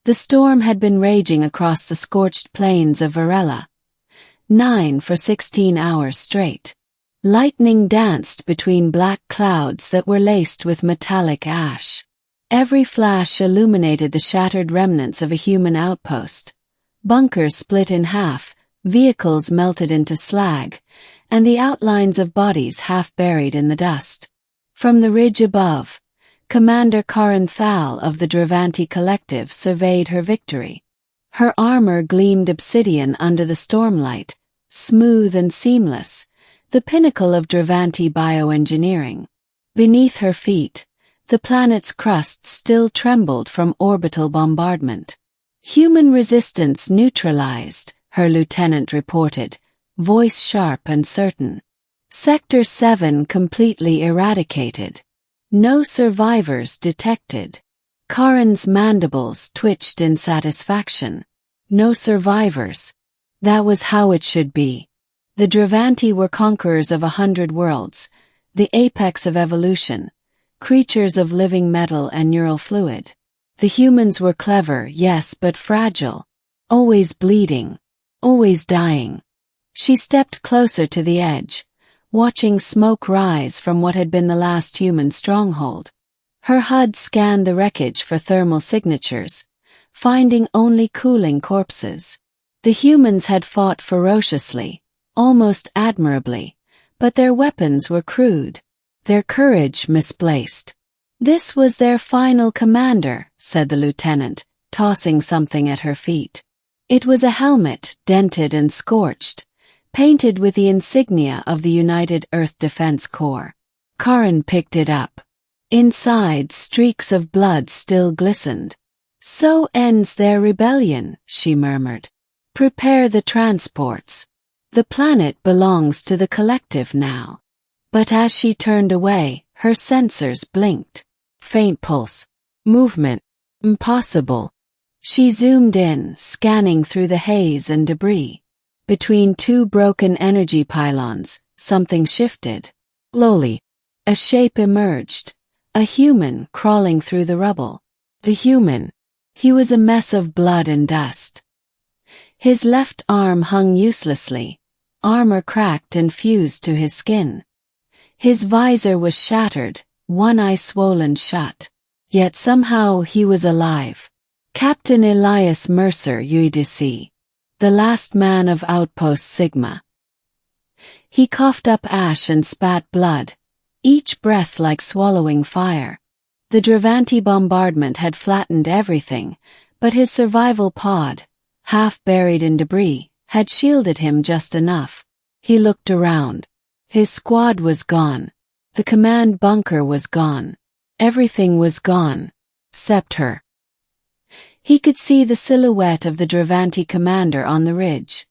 The storm had been raging across the scorched plains of Varela, 9 for 16 hours straight. Lightning danced between black clouds that were laced with metallic ash. Every flash illuminated the shattered remnants of a human outpost. Bunkers split in half, vehicles melted into slag, and the outlines of bodies half buried in the dust. From the ridge above, Commander Karen Thal of the Dravanti Collective surveyed her victory. Her armor gleamed obsidian under the stormlight, smooth and seamless, the pinnacle of Dravanti bioengineering. Beneath her feet, the planet's crust still trembled from orbital bombardment. Human resistance neutralized, her lieutenant reported, voice sharp and certain. Sector 7 completely eradicated. No survivors detected. Karen's mandibles twitched in satisfaction. No survivors. That was how it should be. The Dravanti were conquerors of 100 worlds, the apex of evolution, creatures of living metal and neural fluid. The humans were clever, yes, but fragile. Always bleeding. Always dying. She stepped closer to the edge, watching smoke rise from what had been the last human stronghold. Her HUD scanned the wreckage for thermal signatures, finding only cooling corpses. The humans had fought ferociously, almost admirably, but their weapons were crude, their courage misplaced. This was their final commander, said the lieutenant, tossing something at her feet. It was a helmet, dented and scorched, painted with the insignia of the United Earth Defense Corps. Karen picked it up. Inside, streaks of blood still glistened. So ends their rebellion, she murmured. Prepare the transports. The planet belongs to the collective now. But as she turned away, her sensors blinked. Faint pulse. Movement. Impossible. She zoomed in, scanning through the haze and debris. Between two broken energy pylons, something shifted. Slowly, a shape emerged. A human crawling through the rubble. The human. He was a mess of blood and dust. His left arm hung uselessly, armor cracked and fused to his skin. His visor was shattered, one eye swollen shut. Yet somehow he was alive. Captain Elias Mercer UEDC. The last man of Outpost Sigma. He coughed up ash and spat blood, each breath like swallowing fire. The Dravanti bombardment had flattened everything, but his survival pod, half buried in debris, had shielded him just enough. He looked around. His squad was gone. The command bunker was gone. Everything was gone, except her. He could see the silhouette of the Dravanti commander on the ridge.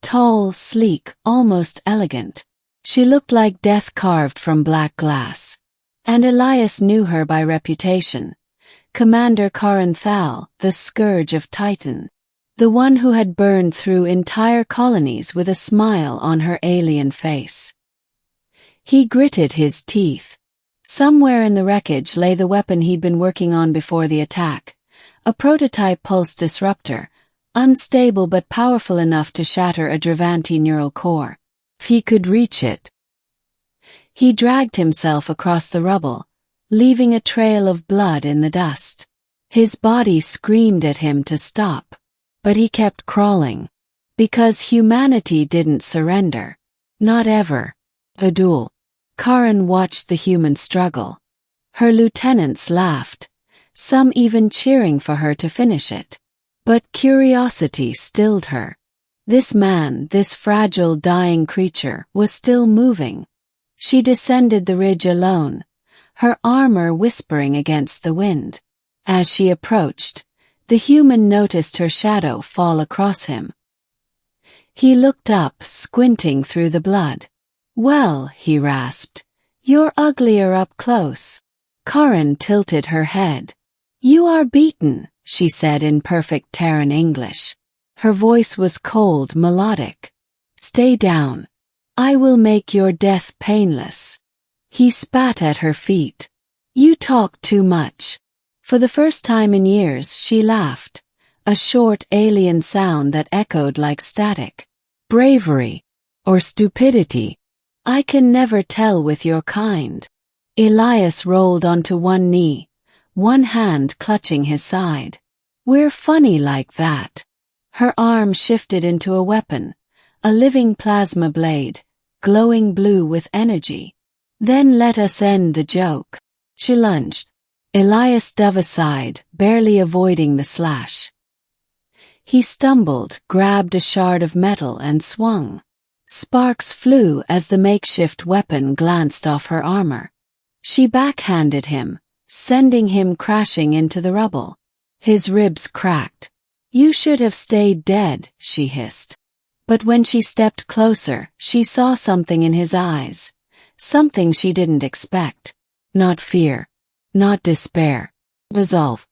Tall, sleek, almost elegant. She looked like death carved from black glass. And Elias knew her by reputation. Commander Karen Thal, the scourge of Titan. The one who had burned through entire colonies with a smile on her alien face. He gritted his teeth. Somewhere in the wreckage lay the weapon he'd been working on before the attack. A prototype pulse disruptor, unstable but powerful enough to shatter a Dravanti neural core. If he could reach it. He dragged himself across the rubble, leaving a trail of blood in the dust. His body screamed at him to stop. But he kept crawling. Because humanity didn't surrender. Not ever. A duel. Karen watched the human struggle. Her lieutenants laughed, some even cheering for her to finish it. But curiosity stilled her. This man, this fragile dying creature, was still moving. She descended the ridge alone, her armor whispering against the wind. As she approached, the human noticed her shadow fall across him. He looked up, squinting through the blood. "Well," he rasped, "you're uglier up close." Karen tilted her head. "You are beaten," she said in perfect Terran English. Her voice was cold, melodic. "Stay down. I will make your death painless." He spat at her feet. "You talk too much." For the first time in years, she laughed. a short alien sound that echoed like static. Bravery. Or stupidity. I can never tell with your kind. Elias rolled onto one knee, one hand clutching his side. We're funny like that. Her arm shifted into a weapon, a living plasma blade, glowing blue with energy. Then let us end the joke. She lunged. Elias dove aside, barely avoiding the slash. He stumbled, grabbed a shard of metal and swung. Sparks flew as the makeshift weapon glanced off her armor. She backhanded him, sending him crashing into the rubble. His ribs cracked. You should have stayed dead, she hissed. But when she stepped closer, she saw something in his eyes. Something she didn't expect. Not fear. Not despair. Resolve.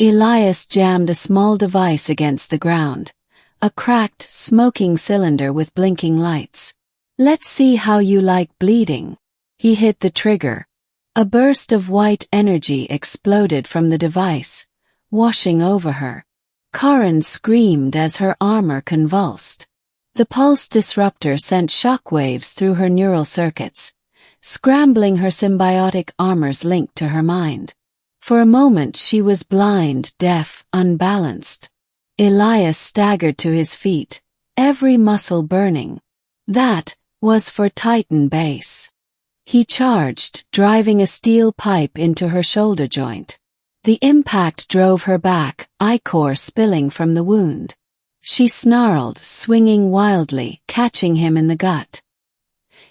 Elias jammed a small device against the ground. A cracked, smoking cylinder with blinking lights. Let's see how you like bleeding. He hit the trigger. A burst of white energy exploded from the device, washing over her. Karen screamed as her armor convulsed. The pulse disruptor sent shockwaves through her neural circuits, scrambling her symbiotic armor's link to her mind. For a moment she was blind, deaf, unbalanced. Elias staggered to his feet, every muscle burning. That was for Titan base. He charged, driving a steel pipe into her shoulder joint. The impact drove her back, ichor spilling from the wound. She snarled, swinging wildly, catching him in the gut.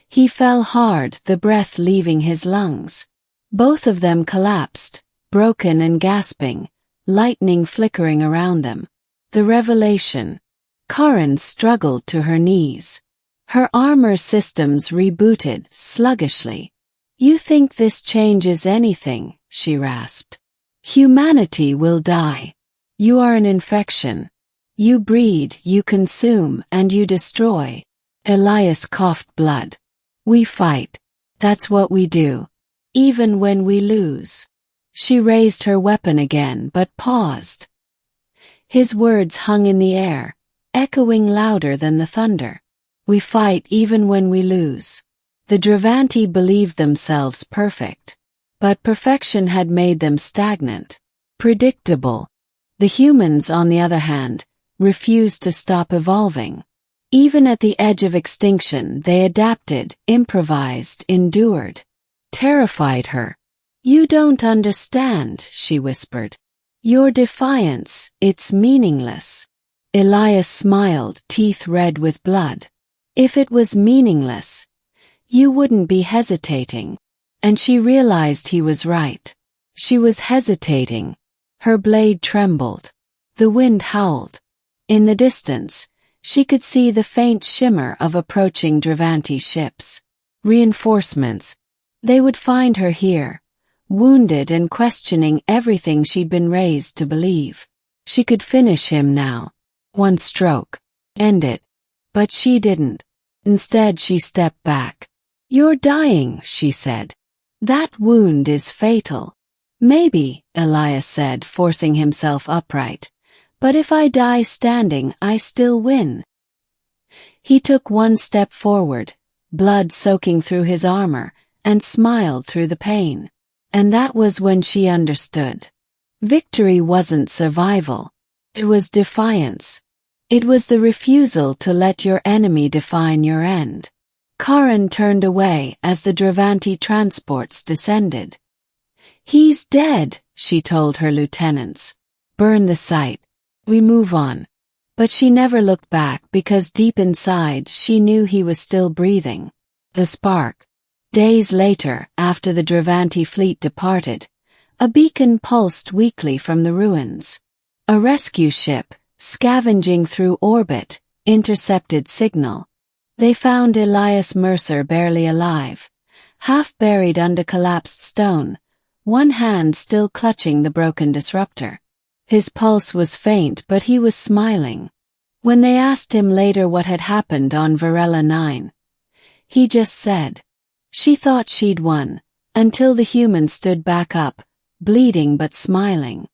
He fell hard, the breath leaving his lungs. Both of them collapsed, broken and gasping, lightning flickering around them. The revelation. Karen struggled to her knees. Her armor systems rebooted, sluggishly. You think this changes anything, she rasped. Humanity will die. You are an infection. You breed, you consume, and you destroy. Elias coughed blood. We fight. That's what we do. Even when we lose. She raised her weapon again but paused. His words hung in the air, echoing louder than the thunder. We fight even when we lose. The Dravanti believed themselves perfect. But perfection had made them stagnant, predictable. The humans, on the other hand, refused to stop evolving. Even at the edge of extinction, they adapted, improvised, endured. Terrified her. You don't understand, she whispered. Your defiance, it's meaningless. Elias smiled, teeth red with blood. If it was meaningless, you wouldn't be hesitating. And she realized he was right. She was hesitating. Her blade trembled. The wind howled. In the distance, she could see the faint shimmer of approaching Dravanti ships. Reinforcements. They would find her here, wounded and questioning everything she'd been raised to believe. She could finish him now. One stroke. End it. But she didn't. Instead, she stepped back. You're dying, she said. That wound is fatal. Maybe, Elias said, forcing himself upright. But if I die standing, I still win. He took one step forward, blood soaking through his armor, and smiled through the pain. And that was when she understood. Victory wasn't survival. It was defiance. It was the refusal to let your enemy define your end. Karen turned away as the Dravanti transports descended. He's dead, she told her lieutenants. Burn the site. We move on. But she never looked back because deep inside she knew he was still breathing. The spark. Days later, after the Dravanti fleet departed, a beacon pulsed weakly from the ruins. A rescue ship, scavenging through orbit, intercepted signal. They found Elias Mercer barely alive, half buried under collapsed stone, one hand still clutching the broken disruptor. His pulse was faint, but he was smiling. When they asked him later what had happened on Varela 9, he just said, she thought she'd won, until the human stood back up, bleeding but smiling.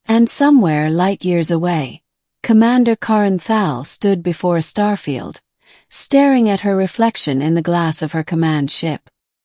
And somewhere light years away, Commander Karen Thal stood before a starfield, staring at her reflection in the glass of her command ship.